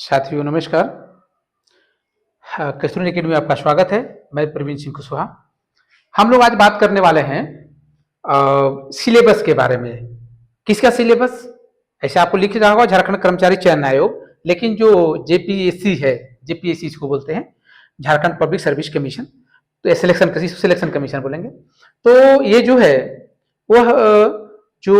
साथियों नमस्कार। कस्तूरी अकेडमी में आपका स्वागत है। मैं प्रवीण सिंह कुशवाहा। हम लोग आज बात करने वाले हैं सिलेबस के बारे में। किसका सिलेबस? ऐसे आपको लिख रहा होगा झारखंड कर्मचारी चयन आयोग, लेकिन जो जेपीएससी है, जेपीएससी इसको बोलते हैं, झारखंड पब्लिक सर्विस कमीशन, तो सिलेक्शन कमीशन बोलेंगे। तो ये जो है वह जो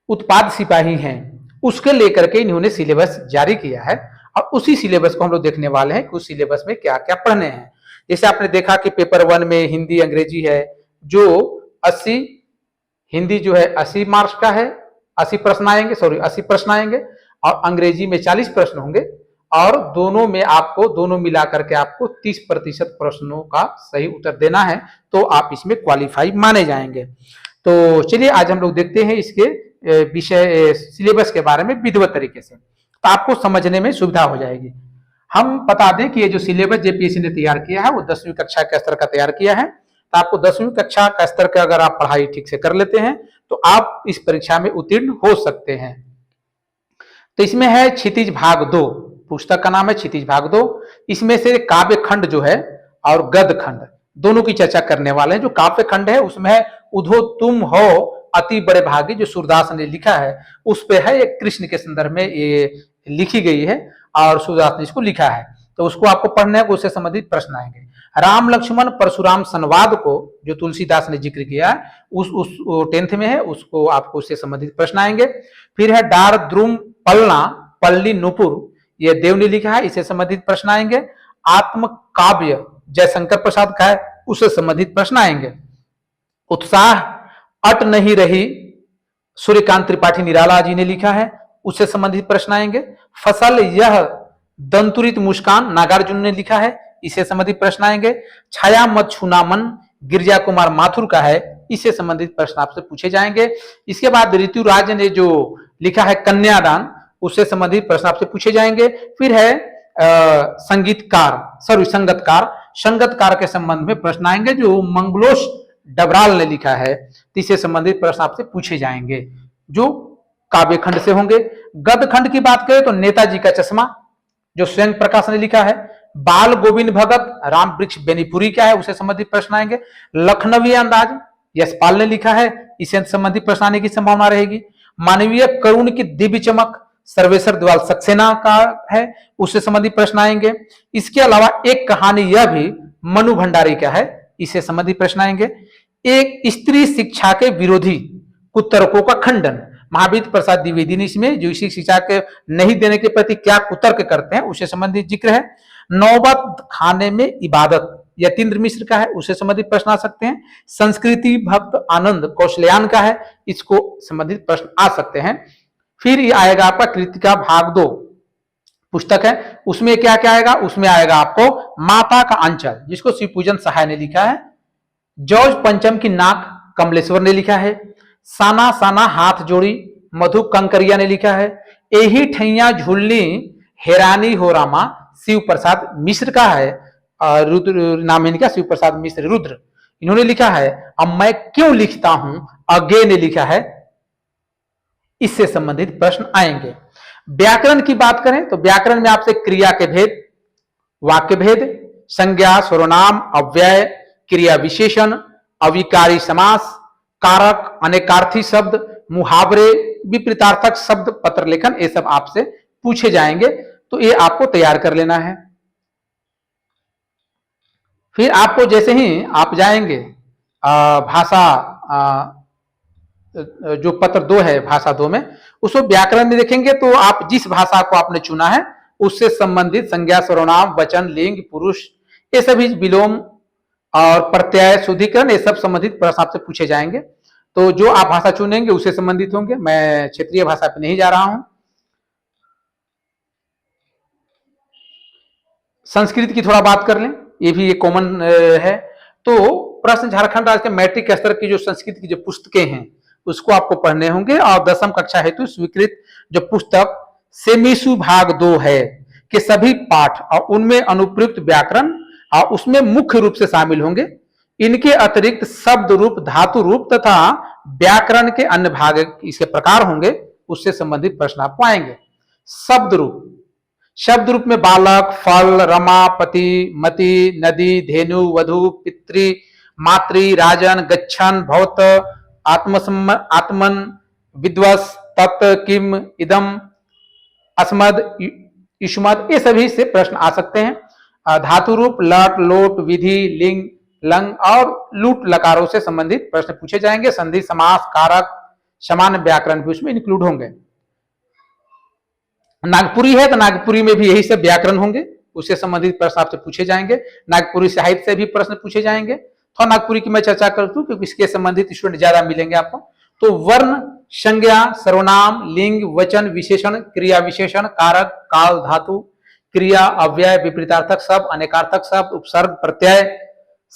उत्पाद सिपाही हैं उसके लेकर के इन्होंने सिलेबस जारी किया है और उसी सिलेबस को हम लोग देखने वाले हैं कि उस सिलेबस में क्या क्या पढ़ने हैं। जैसे आपने देखा कि पेपर 1 में हिंदी अंग्रेजी है, जो 80 हिंदी जो है 80 मार्क्स का है, 80 प्रश्न आएंगे और अंग्रेजी में 40 प्रश्न होंगे और दोनों में आपको दोनों मिला करके आपको 30% प्रश्नों का सही उत्तर देना है, तो आप इसमें क्वालिफाई माने जाएंगे। तो चलिए आज हम लोग देखते हैं इसके विषय सिलेबस के बारे में विधिवत तरीके से, तो आपको समझने में सुविधा हो जाएगी। हम बता दें कि ये जो सिलेबस जेपीएससी ने तैयार किया है वो 10वीं कक्षा के स्तर का तैयार किया है। तो आपको 10वीं कक्षा का स्तर का अगर आप पढ़ाई ठीक से कर लेते हैं तो आप इस परीक्षा में उत्तीर्ण हो सकते हैं। तो इसमें है क्षितिज भाग 2, पुस्तक का नाम है क्षितिज भाग 2। इसमें से काव्य खंड जो है और गद्य खंड दोनों की चर्चा करने वाले हैं। जो काव्य खंड है उसमें है उधो तुम हो अति बड़े भागी, जो सूरदास ने लिखा है उस पे है, एक कृष्ण के संदर्भ में ये लिखी गई है और सूरदास ने इसको लिखा है, तो उसको आपको पढ़ना है, उससे संबंधित प्रश्न आएंगे। राम लक्ष्मण परशुराम संवाद को जो तुलसीदास ने जिक्र किया है उस 10th में है, उसको आपको उससे संबंधित प्रश्न आएंगे। फिर है डार द्रुम पलना पल्ली नुपुर, ये देव ने लिखा है, इससे संबंधित प्रश्न आएंगे। आत्म काव्य जयशंकर प्रसाद का है, उससे संबंधित प्रश्न आएंगे। उत्साह अट नहीं रही, सूर्यकांत त्रिपाठी निराला जी ने लिखा है, उससे संबंधित प्रश्न आएंगे। फसल यह दंतुरित मुस्कान नागार्जुन ने लिखा है, इससे संबंधित प्रश्न आएंगे। छाया मत छूना मन गिरिजा कुमार माथुर का है, इससे संबंधित प्रश्न आपसे पूछे जाएंगे। इसके बाद ऋतुराज ने जो लिखा है कन्यादान, उससे संबंधित प्रश्न आपसे पूछे जाएंगे। फिर है संगतकार के संबंध में प्रश्न आएंगे, जो मंगलोश डबराल ने लिखा है, इससे संबंधित प्रश्न आपसे पूछे जाएंगे जो काव्य खंड से होंगे। गद्य खंड की बात करें तो नेताजी का चश्मा जो स्वयं प्रकाश ने लिखा है। बाल गोविंद भगत राम वृक्ष बेनीपुरी का है, उससे संबंधित प्रश्न आएंगे। लखनवी अंदाज यशपाल ने लिखा है, इससे संबंधित प्रश्न आने की संभावना रहेगी। मानवीय करुण की दिव्य चमक सर्वेश्वर द्वाल सक्सेना का है, उससे संबंधित प्रश्न आएंगे। इसके अलावा एक कहानी यह भी मनु भंडारी का है, इससे संबंधित प्रश्न आएंगे। एक स्त्री शिक्षा के विरोधी कुतर्कों का खंडन, महावीर प्रसाद द्विवेदी ने इसमें जो इसी शिक्षा के नहीं देने के प्रति क्या कुतर्क करते हैं उससे संबंधित जिक्र है। नौबत खाने में इबादत यतीन्द्र मिश्र का है, उससे संबंधित प्रश्न आ सकते हैं। संस्कृति भक्त आनंद कौशल्यान का है, इसको संबंधित प्रश्न आ सकते हैं। फिर ये आएगा आपका कृतिका भाग 2 पुस्तक है, उसमें क्या क्या आएगा? उसमें आएगा आपको माता का अंचल, जिसको शिवपूजन सहाय ने लिखा है। जॉर्ज पंचम की नाक कमलेश्वर ने लिखा है। साना साना हाथ जोड़ी मधु कंकरिया ने लिखा है। एही ठैया झुलनी हैरानी हो रामा शिव प्रसाद मिश्र का है, रुद्र नाम इनका शिव प्रसाद मिश्र रुद्र, इन्होंने लिखा है। अब मैं क्यों लिखता हूं अगे ने लिखा है, इससे संबंधित प्रश्न आएंगे। व्याकरण की बात करें तो व्याकरण में आपसे क्रिया के भेद, वाक्य भेद, संज्ञा सर्वनाम अव्यय क्रिया विशेषण अविकारी समास कारक अनेकार्थी शब्द मुहावरे विपरीतार्थक शब्द पत्र लेखन, ये सब आपसे पूछे जाएंगे, तो ये आपको तैयार कर लेना है। फिर आपको जैसे ही आप जाएंगे भाषा जो पत्र 2 है भाषा 2 में, उसको व्याकरण में देखेंगे तो आप जिस भाषा को आपने चुना है उससे संबंधित संज्ञा सर्वनाम वचन लिंग पुरुष ये सभी विलोम और प्रत्यय शुद्धिकरण ये सब संबंधित प्रश्न आपसे पूछे जाएंगे। तो जो आप भाषा चुनेंगे उससे संबंधित होंगे। मैं क्षेत्रीय भाषा पे नहीं जा रहा हूं। संस्कृत की थोड़ा बात कर लें, ये भी एक कॉमन है। तो प्रश्न झारखंड राज्य के मैट्रिक स्तर की जो संस्कृत की जो पुस्तकें हैं उसको आपको पढ़ने होंगे और 10वीं कक्षा हेतु स्वीकृत जो पुस्तक सेमीसु भाग 2 है कि सभी पाठ और उनमें अनुप्रयुक्त व्याकरण और उसमें मुख्य रूप से शामिल होंगे। इनके अतिरिक्त शब्द रूप धातु रूप तथा व्याकरण के अन्य भाग इसके प्रकार होंगे, उससे संबंधित प्रश्न आपको आएंगे। शब्द रूप शब्द रूप में बालक, फल, रमा, पति, मति, नदी, धेनु, वधु, पितृ, मातृ, राजन, गच्छन, भवत, आत्मन, विद्वस, तत्, किम, इदम, अस्मद, युष्मद, ये सभी से प्रश्न आ सकते हैं। धातु रूप लट, लोट, विधि, लिंग, लंग और लूट लकारों से संबंधित प्रश्न पूछे जाएंगे। संधि, समास, कारक, समान व्याकरण भी उसमें इंक्लूड होंगे। नागपुरी है तो नागपुरी में भी यही सब व्याकरण होंगे, उससे संबंधित प्रश्न आपसे पूछे जाएंगे। नागपुरी साहित्य से भी प्रश्न पूछे जाएंगे। तो नागपुरी की मैं चर्चा कर दूं क्योंकि इसके संबंधित स्टूडेंट ज्यादा मिलेंगे आपको। तो वर्ण, संज्ञा, सर्वनाम, लिंग, वचन, विशेषण, क्रिया विशेषण, कारक, काल, धातु, क्रिया, अव्यय, विपरीतार्थक शब्द, अनेकार्थक शब्द, उपसर्ग, प्रत्यय,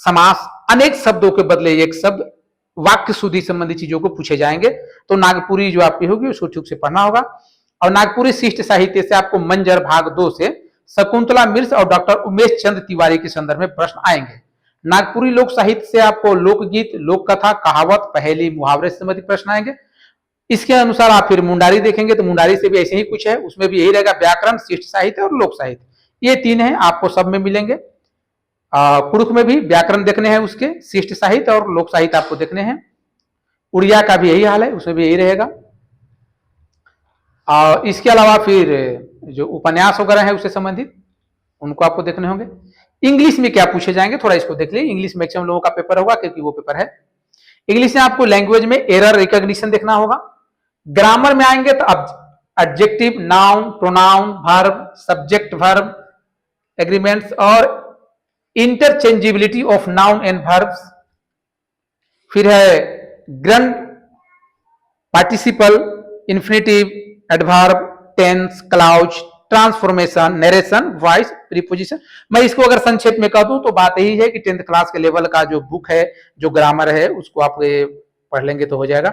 समास, अनेक शब्दों के बदले एक शब्द, वाक्य शुद्धि संबंधी चीजों को पूछे जाएंगे। तो नागपुरी जो आपकी होगी उसको ठीक से पढ़ना होगा। और नागपुरी शिष्ट साहित्य से आपको मंजर भाग 2 से शकुंतला मिश्र और डॉक्टर उमेश चंद्र तिवारी के संदर्भ में प्रश्न आएंगे। नागपुरी लोक साहित्य से आपको लोकगीत, लोक कथा, कहावत, पहेली, मुहावरे से संबंधित प्रश्न आएंगे। इसके अनुसार आप फिर मुंडारी देखेंगे तो मुंडारी से भी ऐसे ही कुछ है, उसमें भी यही रहेगा, व्याकरण, शिष्ट साहित्य और लोक साहित्य, ये 3 हैं, आपको सब में मिलेंगे। कुड़ुख में भी व्याकरण देखने हैं उसके, शिष्ट साहित्य और लोक साहित्य आपको देखने हैं। उड़िया का भी यही हाल है, उसमें भी यही रहेगा। इसके अलावा फिर जो उपन्यास वगैरह है उससे संबंधित उनको आपको देखने होंगे। इंग्लिश में क्या पूछे जाएंगे थोड़ा इसको देख लीजिए। इंग्लिश मैक्सिमम लोगों का पेपर होगा क्योंकि वो पेपर है। इंग्लिश में आपको लैंग्वेज में एरर रिकॉग्निशन देखना होगा। ग्रामर में आएंगे तो adjective, noun, pronoun, verb, subject, verb, agreements और interchangeability of noun and verbs. फिर है gerund, participle, infinitive, adverb, tense, clause, transformation, narration, voice, preposition. मैं इसको अगर संक्षेप में कह दूं तो बात यही है कि 10th क्लास के लेवल का जो बुक है, जो ग्रामर है, उसको आप पढ़ लेंगे तो हो जाएगा।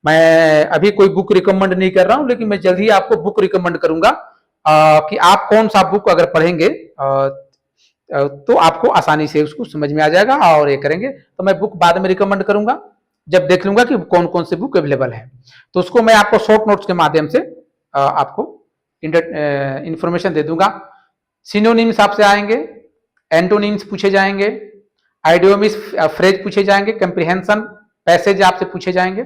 मैं अभी कोई बुक रिकमेंड नहीं कर रहा हूं, लेकिन मैं जल्द ही आपको बुक रिकमेंड करूंगा कि आप कौन सा बुक अगर पढ़ेंगे तो आपको आसानी से उसको समझ में आ जाएगा और ये करेंगे। तो मैं बुक बाद में रिकमेंड करूंगा जब देख लूंगा कि कौन कौन से बुक अवेलेबल है, तो उसको मैं आपको शॉर्ट नोट्स के माध्यम से आपको इंफॉर्मेशन दे दूंगा। सिनोनिम्स आपसे आएंगे, एंटोनिम्स पूछे जाएंगे, आइडियोमिस फ्रेज पूछे जाएंगे, कंप्रीहेंशन पैसेज आपसे पूछे जाएंगे।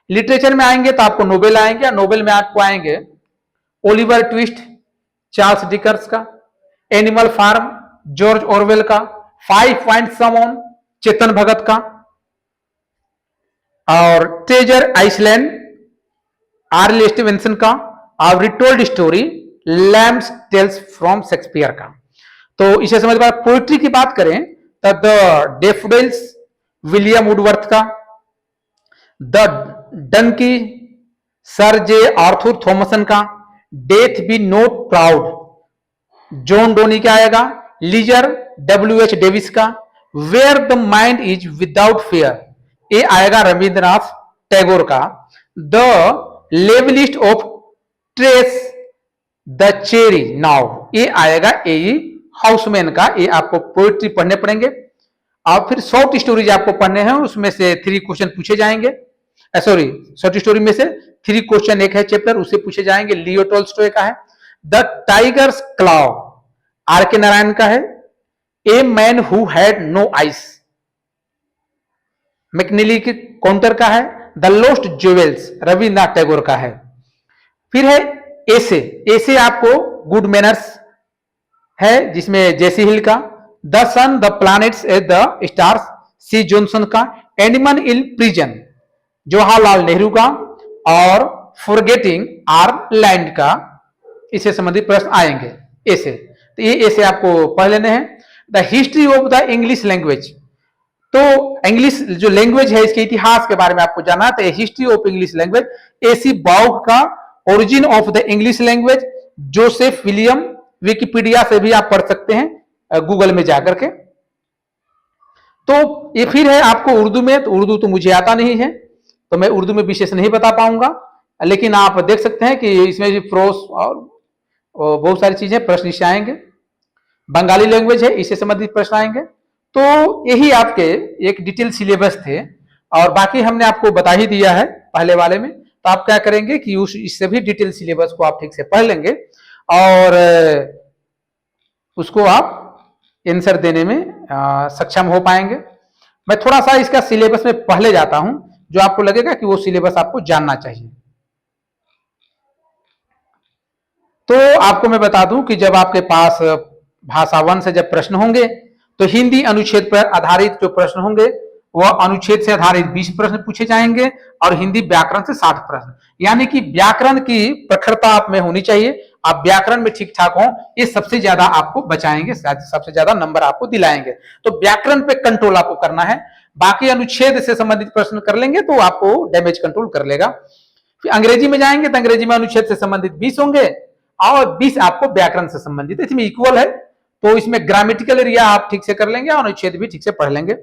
लिटरेचर में आएंगे तो आपको नोवेल आएंगे, नोवेल में आपको आएंगे ओलिवर ट्विस्ट, चार्ल्स डिकर्स का, एनिमल फार्म, जॉर्ज ऑरवेल का, 5 पॉइंट समन, चेतन भगत का, और ट्रेजर आइसलैंड, आर.एल. स्टीवेंसन का, और retold story, Lamb's tales from Shakespeare का। तो इसे समझ में, पोइट्री की बात करें तो द डेफोडिल्स, विलियम वुडवर्थ का, the donkey, sir J Arthur Thomson का, death be not proud, John Donne का आएगा, लीजर, W.H. डेविस का, where the mind is without fear, ये आएगा रविंद्रनाथ टैगोर का, the loveliest of trees the cherry now, ये आएगा A.E. हाउसमैन का। ये आपको पोइट्री पढ़ने पड़ेंगे। और फिर शॉर्ट स्टोरीज आपको पढ़ने हैं, उसमें से 3 क्वेश्चन पूछे जाएंगे। सॉरी, शॉर्ट स्टोरी में से 3 क्वेश्चन, एक है चैप्टर, उससे पूछे जाएंगे। लियो टॉल्स्टॉय का है, the tigers claw, R.K. Narayan का है, a man who had no eyes, MacKinlay के काउंटर का है, the lost jewels, Rabindranath Tagore का है। फिर है एसे, एसे आपको गुड मैनर्स है, जिसमें जेसी हिल का, the sun, the planets and the stars, C Johnson का, animal in prison, Jawaharlal Nehru का, और फॉरगेटिंग आवर लैंड का। इससे संबंधित प्रश्न आएंगे ऐसे, तो ये ऐसे आपको पढ़ लेने हैं। The history of the English language, तो इंग्लिश जो लैंग्वेज है इसके इतिहास के बारे में आपको जानना है, तो history of English language, AC बाउग का, origin of the English language, Joseph William, Wikipedia से भी आप पढ़ सकते हैं गूगल में जाकर के। तो ये फिर है आपको उर्दू में, तो उर्दू तो मुझे आता नहीं है तो मैं उर्दू में विशेष नहीं बता पाऊंगा, लेकिन आप देख सकते हैं कि इसमें भी प्रोस और बहुत सारी चीजें प्रश्न इससे आएंगे। बंगाली लैंग्वेज है, इससे संबंधित प्रश्न आएंगे। तो यही आपके एक डिटेल सिलेबस थे, और बाकी हमने आपको बता ही दिया है पहले वाले में। तो आप क्या करेंगे कि इससे भी डिटेल सिलेबस को आप ठीक से पढ़ लेंगे, और उसको आप आंसर देने में सक्षम हो पाएंगे। मैं थोड़ा सा इसका सिलेबस में पहले जाता हूं, जो आपको लगेगा कि वो सिलेबस आपको जानना चाहिए। तो आपको मैं बता दूं कि जब आपके पास भाषा 1 से जब प्रश्न होंगे तो हिंदी अनुच्छेद पर आधारित जो प्रश्न होंगे वह अनुच्छेद से आधारित 20 प्रश्न पूछे जाएंगे और हिंदी व्याकरण से 60 प्रश्न, यानी कि व्याकरण की प्रखरता आप में होनी चाहिए। आप व्याकरण में ठीक ठाक हो, ये सबसे ज्यादा आपको बचाएंगे, सबसे ज्यादा नंबर आपको दिलाएंगे। तो व्याकरण पे कंट्रोल आपको करना है। बाकी अनुच्छेद से संबंधित प्रश्न कर लेंगे तो आपको डैमेज कंट्रोल कर लेगा। फिर अंग्रेजी में जाएंगे तो अंग्रेजी में अनुच्छेद से संबंधित 20 होंगे और 20 आपको व्याकरण से संबंधित, इसमें इक्वल है। तो इसमें ग्रामेटिकल एरिया आप ठीक से कर लेंगे और अनुच्छेद भी ठीक से पढ़ लेंगे।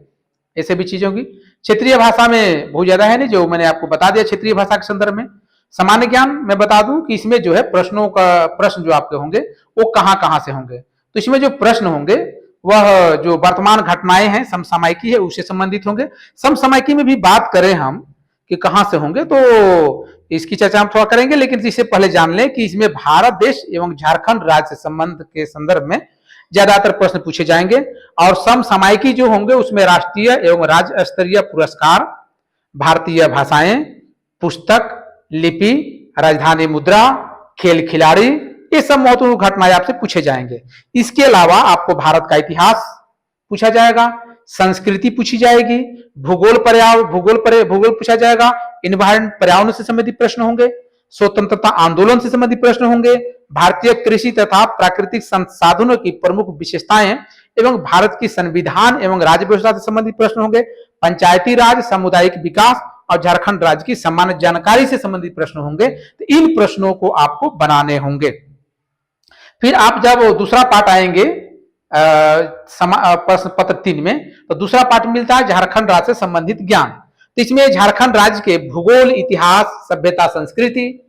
ऐसे भी चीजों की क्षेत्रीय भाषा में बहुत ज्यादा है नहीं, जो मैंने आपको बता दिया क्षेत्रीय भाषा के संदर्भ में। सामान्य ज्ञान मैं बता दूं कि इसमें जो है प्रश्न जो आपके होंगे वो कहां से होंगे। तो इसमें जो प्रश्न होंगे वह जो वर्तमान घटनाएं हैं, समसामयिकी है, उससे संबंधित होंगे। समसामयिकी में भी बात करें हम कि कहां से होंगे तो इसकी चर्चा हम थोड़ा करेंगे, लेकिन इससे पहले जान लें कि इसमें भारत देश एवं झारखंड राज्य से संबंध के संदर्भ में ज्यादातर प्रश्न पूछे जाएंगे। और समसामयिकी जो होंगे उसमें राष्ट्रीय एवं राज्य स्तरीय पुरस्कार, भारतीय भाषाएं, पुस्तक, लिपि, राजधानी मुद्रा, खेल खिलाड़ी, ये सब महत्वपूर्ण घटनाएं आपसे पूछे जाएंगे। इसके अलावा आपको भारत का इतिहास पूछा जाएगा, संस्कृति पूछी जाएगी, भूगोल पूछा जाएगा, इन्वायरमेंट पर्यावरण से संबंधित प्रश्न होंगे, स्वतंत्रता आंदोलन से संबंधित प्रश्न होंगे, भारतीय कृषि तथा प्राकृतिक संसाधनों की प्रमुख विशेषताएं एवं भारत की संविधान एवं राज्य व्यवस्था से संबंधित प्रश्न होंगे, पंचायती राज, सामुदायिक विकास और झारखंड राज्य की सामान्य जानकारी से संबंधित प्रश्न होंगे। तो इन प्रश्नों को आपको बनाने होंगे। फिर आप जब दूसरा पार्ट आएंगे प्रश्न पत्र 3 में, तो दूसरा पार्ट मिलता है झारखंड राज्य से संबंधित ज्ञान। तो इसमें झारखंड राज्य के भूगोल, इतिहास, सभ्यता, संस्कृति,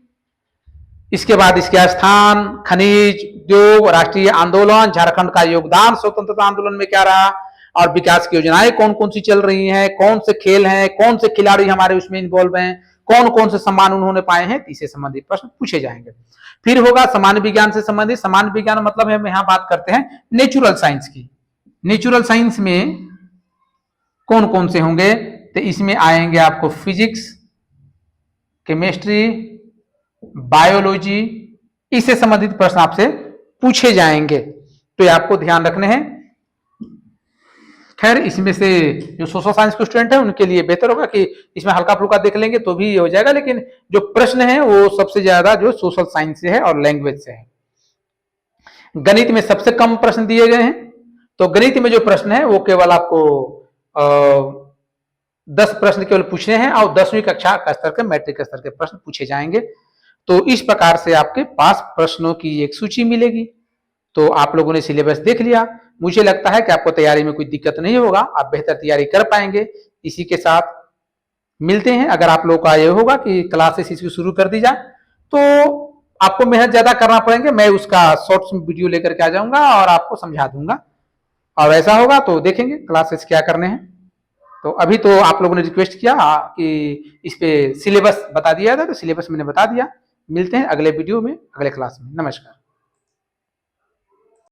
इसके बाद इसके स्थान, खनिज, उद्योग, राष्ट्रीय आंदोलन, झारखंड का योगदान स्वतंत्रता आंदोलन में क्या रहा और विकास की योजनाएं कौन कौन सी चल रही हैं, कौन से खेल हैं, कौन से खिलाड़ी हमारे उसमें इन्वॉल्व हैं, कौन कौन से सम्मान उन्होंने पाए हैं, इससे संबंधित प्रश्न पूछे जाएंगे। फिर होगा सामान्य विज्ञान से संबंधित। सामान्य विज्ञान मतलब हम यहाँ बात करते हैं नेचुरल साइंस की। नेचुरल साइंस में कौन कौन से होंगे, तो इसमें आएंगे आपको फिजिक्स, केमिस्ट्री, बायोलॉजी, इससे संबंधित प्रश्न आपसे पूछे जाएंगे। तो ये आपको ध्यान रखने हैं। खैर इसमें से जो सोशल साइंस के स्टूडेंट हैं उनके लिए बेहतर होगा कि इसमें हल्का फुल्का देख लेंगे तो भी हो जाएगा, लेकिन जो प्रश्न है वो सबसे ज्यादा जो सोशल साइंस से है और लैंग्वेज से है। गणित में सबसे कम प्रश्न दिए गए हैं। तो गणित में जो प्रश्न है वो केवल आपको 10 प्रश्न केवल पूछने हैं और 10वीं कक्षा का स्तर के, मैट्रिक स्तर के प्रश्न पूछे जाएंगे। तो इस प्रकार से आपके पास प्रश्नों की एक सूची मिलेगी। तो आप लोगों ने सिलेबस देख लिया। मुझे लगता है कि आपको तैयारी में कोई दिक्कत नहीं होगा, आप बेहतर तैयारी कर पाएंगे। इसी के साथ मिलते हैं। अगर आप लोगों का ये होगा कि क्लासेस इसकी शुरू कर दी जाए तो आपको मेहनत ज्यादा करना पड़ेंगे, मैं उसका शॉर्ट्स वीडियो लेकर के आ जाऊंगा और आपको समझा दूंगा। और ऐसा होगा तो देखेंगे क्लासेस क्या करने हैं। तो अभी तो आप लोगों ने रिक्वेस्ट किया कि इस पे सिलेबस बता दिया था, तो सिलेबस मैंने बता दिया। मिलते हैं अगले वीडियो में, अगले क्लास में। नमस्कार।